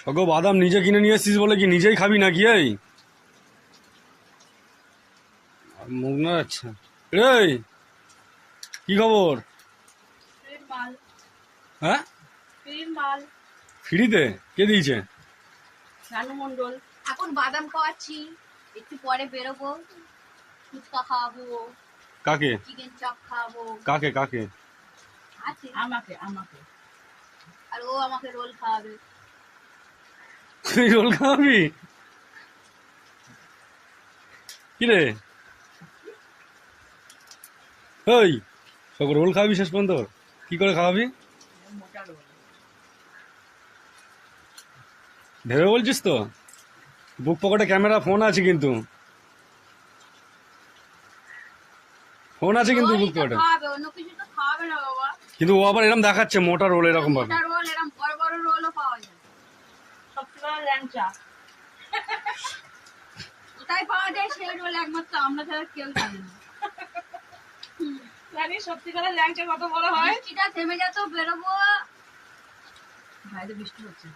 সগো বাদাম নিজে কিনে নিয়ে এসছিস বলে কি নিজেই খাবি নাকি? এই মুখ না, আচ্ছা এই কি খবর? হ্যাঁ, ফ্রিতে কে দিয়েছে? রানু মন্ডল। এখন বাদাম খাওয়াচ্ছি, একটু পরে বেরোবো, ফুচকা খাওয়াবো, কাকে চিকেন চপ খাওয়াবো। কাকে কাকে? আছে আমাকে আমাকে আর ও আমাকে রোল খাওয়াবে। তুই রোল খাওয়াবি? কিরে ওই সব রোল খাওয়াবি শেষ পর্যন্ত? কি করে খাওয়াবি মোটা রোল। ভেবে বলছিস তো? বুক পকেটে ক্যামেরা, ফোন আছে কিন্তু, ফোন আছে কিন্তু বুক পকেটে। খাওয়াবে, অন্য কিছু তো খাওয়াবে না বাবা। কিন্তু ও আবার এরকম দেখাচ্ছে মোটা রোল এরকম ভাবে। মোটা রোল, এরকম বড় বড় রোলও পাওয়া যায়। সবচেয়ে ল্যাংচা কোথায় পাওয়া যায় সেই রোল একমাত্র আমরা ছাড়া কেউ জানে না। জানি সত্যিকারের ল্যাংচা কত বড় হয়। বৃষ্টিটা থেমে যেত, বেরোবো। বাইরে বৃষ্টি হচ্ছে।